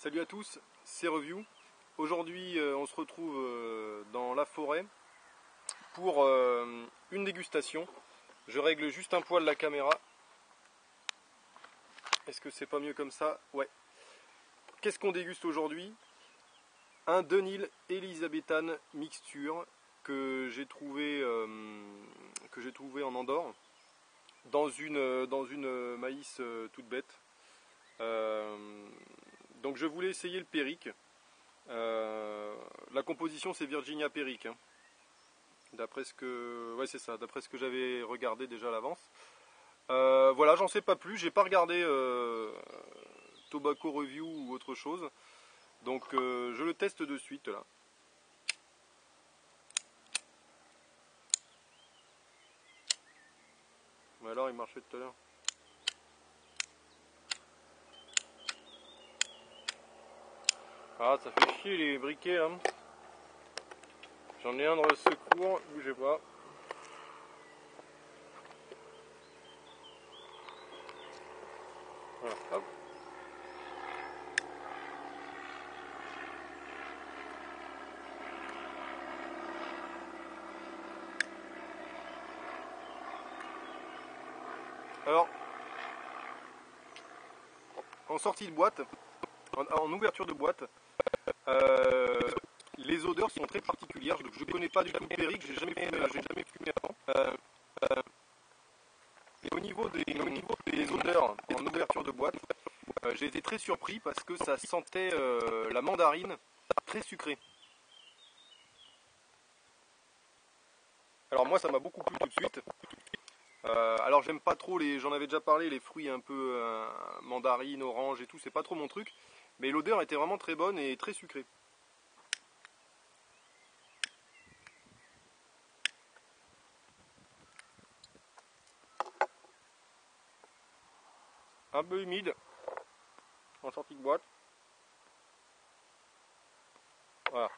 Salut à tous, c'est Review. Aujourd'hui, on se retrouve dans la forêt pour une dégustation. Je règle juste un poil la caméra. Est-ce que c'est pas mieux comme ça? Ouais. Qu'est-ce qu'on déguste aujourd'hui? Un Dunhill Elizabethan mixture que j'ai trouvé en Andorre dans une maïs toute bête. Donc je voulais essayer le Perique. La composition c'est Virginia Perique, hein. D'après ce que j'avais regardé déjà à l'avance. Voilà, j'en sais pas plus, j'ai pas regardé Tobacco Review ou autre chose. Donc je le teste de suite là. Mais alors il marchait tout à l'heure. Ah, ça fait chier les briquets là. J'en ai un dans le secours, bougez pas. Voilà, hop. Alors, en sortie de boîte, en ouverture de boîte, les odeurs sont très particulières. Je ne connais pas du tout le Perique, j'ai jamais fumé avant. Et au niveau des odeurs en ouverture de boîte, j'ai été très surpris parce que ça sentait la mandarine très sucrée. Alors moi ça m'a beaucoup plu tout de suite. Alors j'aime pas trop j'en avais déjà parlé, les fruits un peu mandarine, orange et tout, c'est pas trop mon truc. Mais l'odeur était vraiment très bonne et très sucrée. Un peu humide en sortie de boîte. Voilà.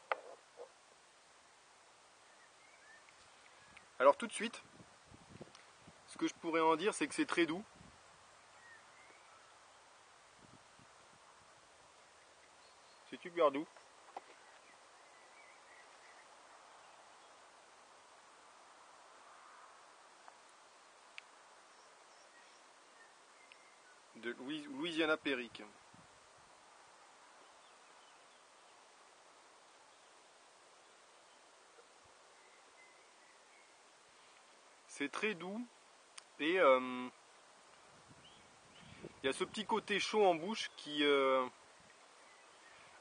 Alors tout de suite, ce que je pourrais en dire, c'est que c'est très doux. C'est super doux. De Louisiana Perique. C'est très doux et il y a ce petit côté chaud en bouche qui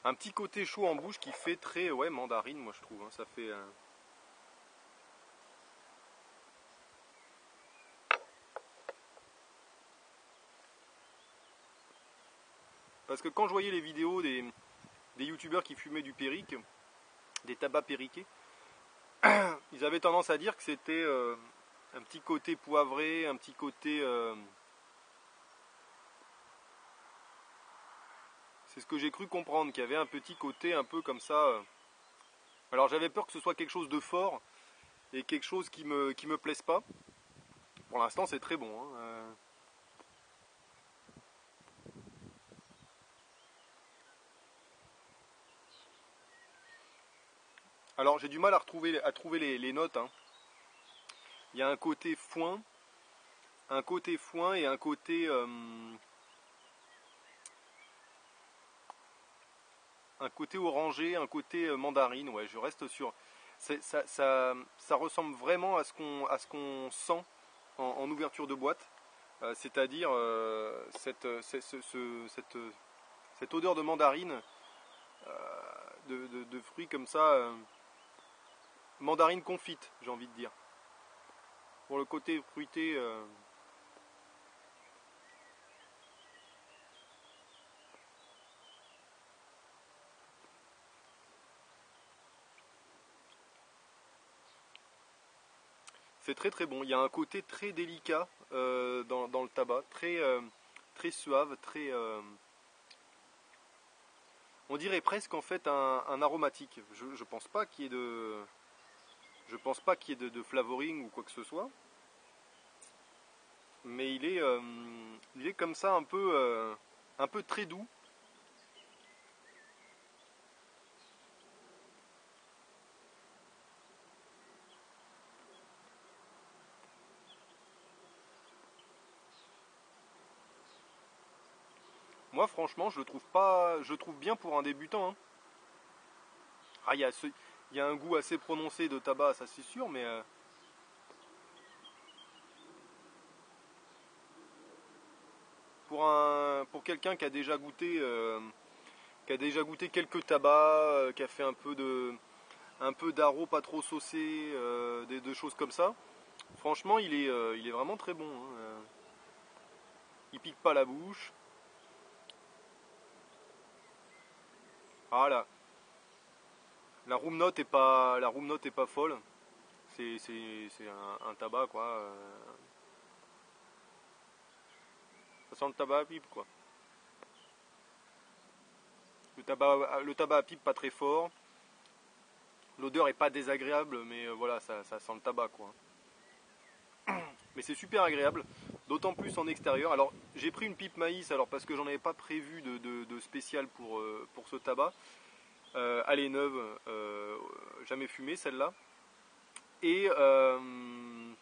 un petit côté chaud en bouche qui fait très mandarine, moi je trouve, hein. Ça fait parce que quand je voyais les vidéos des youtubeurs qui fumaient du Perique, des tabacs périqués, ils avaient tendance à dire que c'était un petit côté poivré, un petit côté c'est ce que j'ai cru comprendre, qu'il y avait un petit côté un peu comme ça. Alors j'avais peur que ce soit quelque chose de fort et quelque chose qui me plaise pas. Pour l'instant c'est très bon, hein. Alors j'ai du mal à trouver les notes, hein. Il y a un côté foin et un côté orangé, un côté mandarine. Ouais, je reste sur. Ça ressemble vraiment à ce qu'on sent en ouverture de boîte, c'est-à-dire cette odeur de mandarine, de fruits comme ça, mandarine confite, j'ai envie de dire. Pour le côté fruité. C'est très très bon. Il y a un côté très délicat dans le tabac, très suave, très. On dirait presque en fait un aromatique. Je pense pas qu'il y ait de flavoring ou quoi que ce soit. Mais il est comme ça un peu très doux. Moi franchement je le trouve pas. Je le trouve bien pour un débutant, hein. Ah il y a un goût assez prononcé de tabac, ça c'est sûr, mais pour quelqu'un qui a déjà goûté quelques tabacs, qui a fait un peu d'aro pas trop saucé, des choses comme ça. Franchement, il est vraiment très bon, hein. Il pique pas la bouche. Ah là, la room note est pas folle. C'est un tabac quoi. Ça sent le tabac à pipe quoi. Le tabac à pipe pas très fort. L'odeur est pas désagréable, mais voilà, ça sent le tabac quoi. Mais c'est super agréable, d'autant plus en extérieur. Alors j'ai pris une pipe maïs, alors parce que j'en avais pas prévu de spécial pour ce tabac. Elle est neuve, jamais fumée celle-là. Et, euh,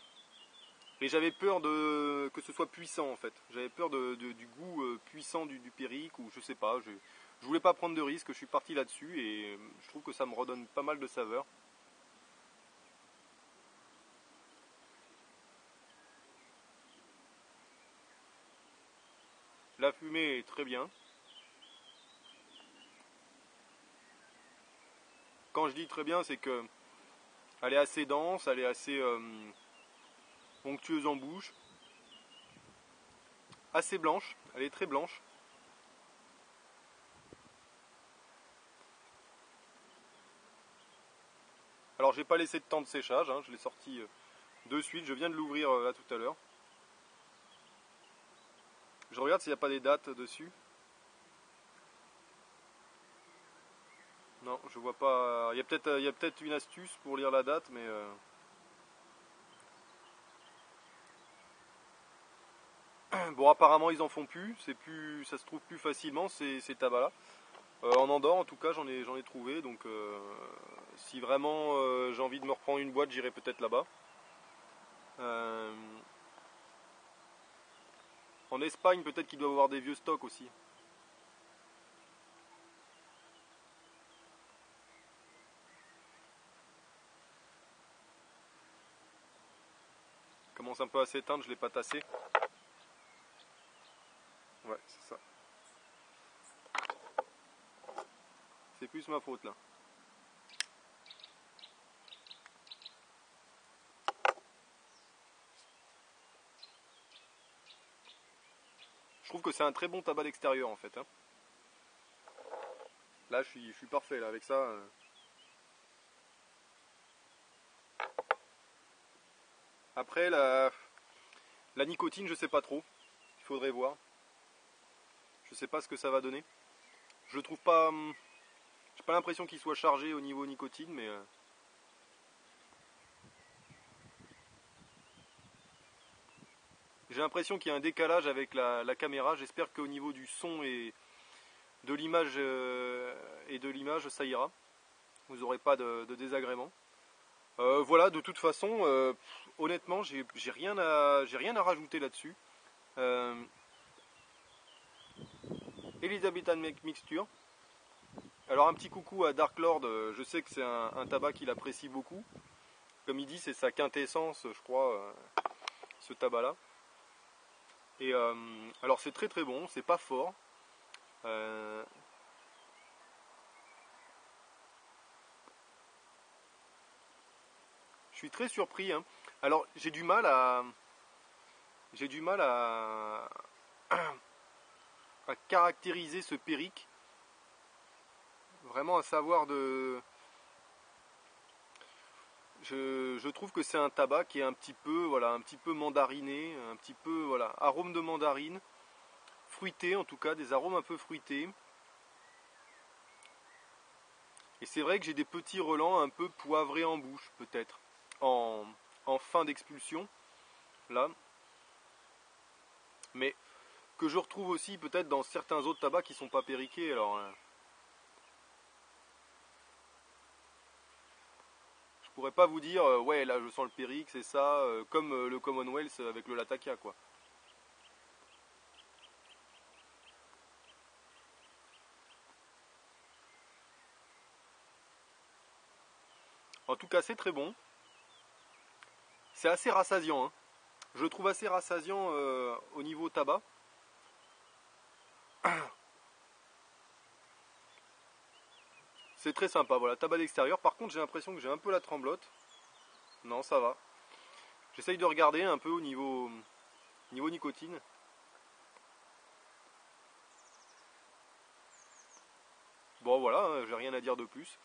et j'avais peur que ce soit puissant en fait. J'avais peur du goût puissant du Périque, ou je sais pas. Je voulais pas prendre de risque, je suis parti là-dessus et je trouve que ça me redonne pas mal de saveur. La fumée est très bien. Quand je dis très bien, c'est que elle est assez dense, elle est assez onctueuse en bouche, assez blanche, elle est très blanche. Alors j'ai pas laissé de temps de séchage, hein, je l'ai sorti de suite, je viens de l'ouvrir là tout à l'heure. Je regarde s'il n'y a pas des dates dessus. Non, je vois pas. Il y a peut-être une astuce pour lire la date, mais bon, apparemment ils en font plus. Ça se trouve plus facilement ces tabacs-là. En Andorre, en tout cas, j'en ai trouvé. Donc, si vraiment j'ai envie de me reprendre une boîte, j'irai peut-être là-bas. Euh, En Espagne, peut-être qu'ils doivent avoir des vieux stocks aussi. Il commence un peu à s'éteindre, je l'ai pas tassé. Ouais, c'est ça. C'est plus ma faute là. Je trouve que c'est un très bon tabac d'extérieur en fait, hein. Là, je suis parfait là avec ça. Après, la nicotine, je sais pas trop. Il faudrait voir. Je sais pas ce que ça va donner. Je trouve pas. J'ai pas l'impression qu'il soit chargé au niveau nicotine, mais j'ai l'impression qu'il y a un décalage avec la caméra. J'espère qu'au niveau du son et de l'image, ça ira. Vous n'aurez pas de désagrément. Voilà, de toute façon, honnêtement, j'ai rien à rajouter là-dessus. Euh, Elizabethan Mixture. Alors un petit coucou à Dark Lord, je sais que c'est un tabac qu'il apprécie beaucoup. Comme il dit, c'est sa quintessence, je crois, ce tabac-là. Et alors c'est très très bon, c'est pas fort. Euh, je suis très surpris, hein. Alors j'ai du mal à caractériser ce Périque, vraiment à savoir de. Je trouve que c'est un tabac qui est un petit peu, voilà, un petit peu mandariné, un petit peu, voilà, arôme de mandarine, fruité en tout cas, des arômes un peu fruités. Et c'est vrai que j'ai des petits relents un peu poivrés en bouche, peut-être, en, en fin d'expulsion, là. Mais que je retrouve aussi peut-être dans certains autres tabacs qui sont pas périqués. Alors, je pourrais pas vous dire, ouais, là je sens le périque, c'est ça, comme le Commonwealth avec le Latakia, quoi. En tout cas, c'est très bon. C'est assez rassasiant, hein. Je le trouve assez rassasiant au niveau tabac. C'est très sympa, voilà, tabac d'extérieur. Par contre, j'ai l'impression que j'ai un peu la tremblote. Non, ça va. J'essaye de regarder un peu au niveau nicotine. Bon, voilà, hein, j'ai rien à dire de plus.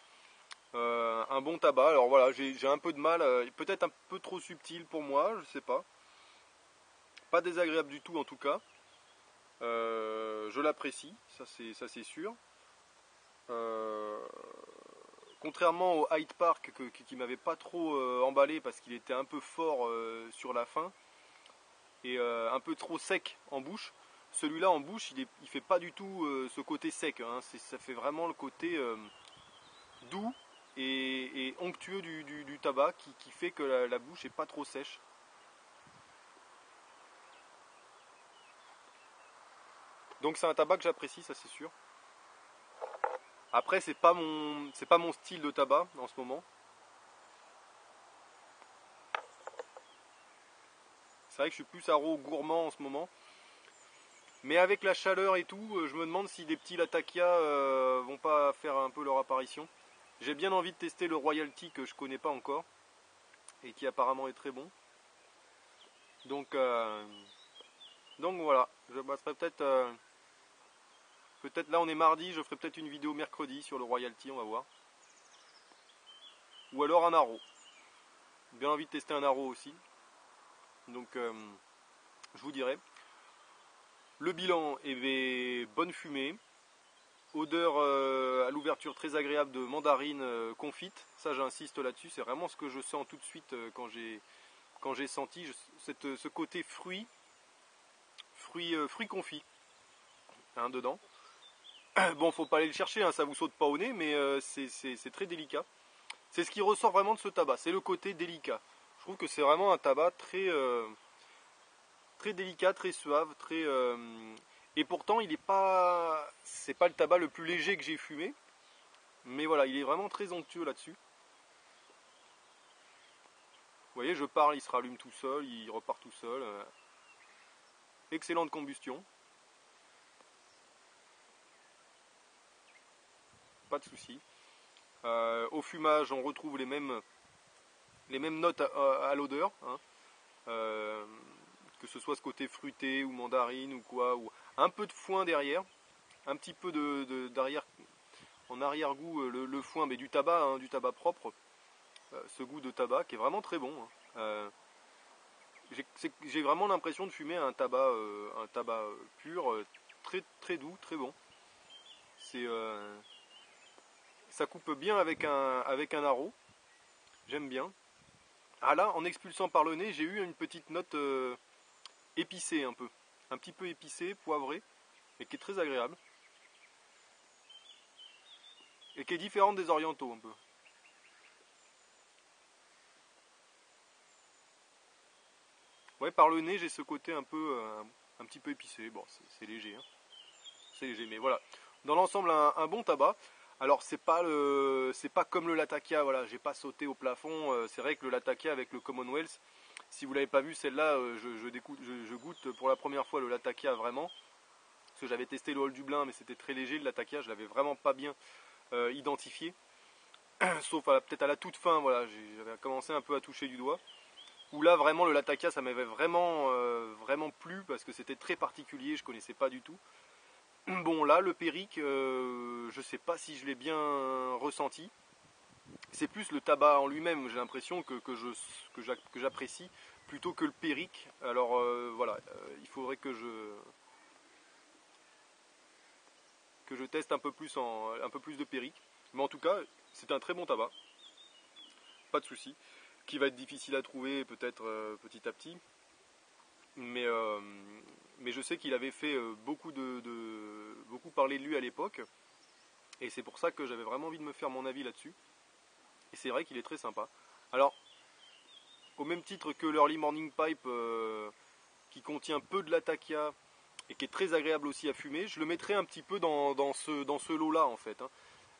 Un bon tabac, alors voilà, j'ai un peu de mal, peut-être un peu trop subtil pour moi, je sais pas. Pas désagréable du tout en tout cas. Je l'apprécie, ça c'est sûr. Euh, Contrairement au Hyde Park qui m'avait pas trop emballé parce qu'il était un peu fort sur la fin et un peu trop sec en bouche, celui-là en bouche il fait pas du tout ce côté sec, hein. Ça fait vraiment le côté doux et onctueux du tabac qui fait que la bouche est pas trop sèche. Donc c'est un tabac que j'apprécie, ça c'est sûr. Après c'est pas mon style de tabac en ce moment. C'est vrai que je suis plus haro gourmand en ce moment. Mais avec la chaleur et tout, je me demande si des petits Latakia vont pas faire un peu leur apparition. J'ai bien envie de tester le Royalty que je connais pas encore et qui apparemment est très bon. Donc, voilà, je passerai peut-être là on est mardi, je ferai peut-être une vidéo mercredi sur le Royalty, on va voir. Ou alors un Aro. Bien envie de tester un Aro aussi. Donc je vous dirai. Le bilan est bonne fumée. Odeur à l'ouverture très agréable de mandarine confite. Ça j'insiste là-dessus, c'est vraiment ce que je sens tout de suite quand j'ai senti ce côté fruit confit hein, dedans. Bon, faut pas aller le chercher, hein, ça vous saute pas au nez, mais c'est très délicat. C'est ce qui ressort vraiment de ce tabac, c'est le côté délicat. Je trouve que c'est vraiment un tabac très délicat, très suave, et pourtant c'est pas le tabac le plus léger que j'ai fumé, mais voilà, il est vraiment très onctueux là-dessus. Vous voyez, je parle, il se rallume tout seul, il repart tout seul. Excellente combustion. Pas de souci. Au fumage, on retrouve les mêmes notes à l'odeur. Hein. Que ce soit ce côté fruité ou mandarine ou quoi. Ou un peu de foin derrière. Un petit peu d'arrière. En arrière-goût, le foin, mais du tabac, hein, du tabac propre. Ce goût de tabac qui est vraiment très bon. Hein. J'ai vraiment l'impression de fumer un tabac pur, très très doux, très bon. Ça coupe bien avec un Aro. J'aime bien. Ah là, en expulsant par le nez, j'ai eu une petite note épicée un peu. Un petit peu épicée, poivrée, et qui est très agréable. Et qui est différente des orientaux un peu. Ouais, par le nez, j'ai ce côté un petit peu épicé. Bon, c'est léger, hein. C'est léger, mais voilà. Dans l'ensemble, un bon tabac. Alors c'est pas comme le Latakia, voilà, j'ai pas sauté au plafond. C'est vrai que le Latakia avec le Commonwealth, si vous l'avez pas vu, celle-là, je goûte pour la première fois le Latakia vraiment. Parce que j'avais testé le Hall Dublin, mais c'était très léger le Latakia, je l'avais vraiment pas bien identifié. Sauf peut-être à la toute fin, voilà, j'avais commencé un peu à toucher du doigt. Où là vraiment le Latakia, ça m'avait vraiment plu parce que c'était très particulier, je connaissais pas du tout. Bon là le Périque, je sais pas si je l'ai bien ressenti. C'est plus le tabac en lui-même, j'ai l'impression que j'apprécie plutôt que le Périque. Alors voilà, il faudrait que je teste un peu plus de Périque. Mais en tout cas, c'est un très bon tabac, pas de souci, qui va être difficile à trouver peut-être petit à petit. Mais je sais qu'il avait fait beaucoup parler de lui à l'époque. Et c'est pour ça que j'avais vraiment envie de me faire mon avis là-dessus. Et c'est vrai qu'il est très sympa. Alors, au même titre que l'Early Morning Pipe, qui contient peu de Latakia et qui est très agréable aussi à fumer, je le mettrais un petit peu dans ce lot-là en fait. Hein.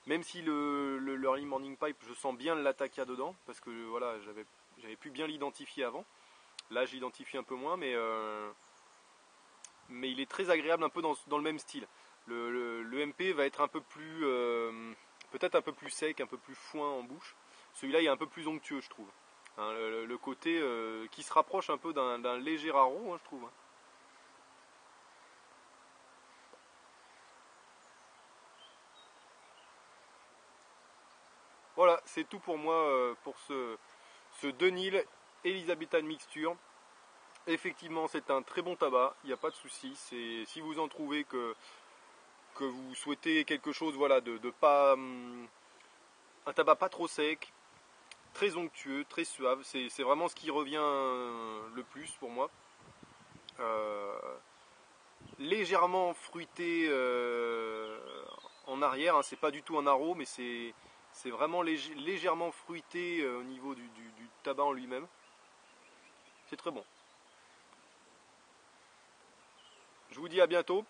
Même si le Early Morning Pipe, je sens bien le Latakia dedans, parce que voilà, j'avais pu bien l'identifier avant. Là, je l'identifie un peu moins, mais il est très agréable un peu dans le même style. Le MP va être un peu plus, peut-être un peu plus sec, un peu plus foin en bouche. Celui-là, il est un peu plus onctueux, je trouve. Hein, le côté qui se rapproche un peu d'un léger haro, hein, je trouve. Hein. Voilà, c'est tout pour moi pour ce Denil Elizabethan Mixture. Effectivement, c'est un très bon tabac, il n'y a pas de souci. Si vous en trouvez que vous souhaitez quelque chose, voilà, de pas un tabac pas trop sec, très onctueux, très suave, c'est vraiment ce qui revient le plus pour moi. Euh, Légèrement fruité en arrière, hein, c'est pas du tout un haro, mais c'est vraiment légèrement fruité au niveau du tabac en lui-même. C'est très bon. Je vous dis à bientôt.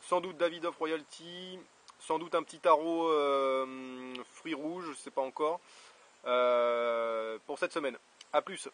Sans doute Davidoff Royalty, sans doute un petit tarot fruits rouges, je ne sais pas encore, pour cette semaine. A plus.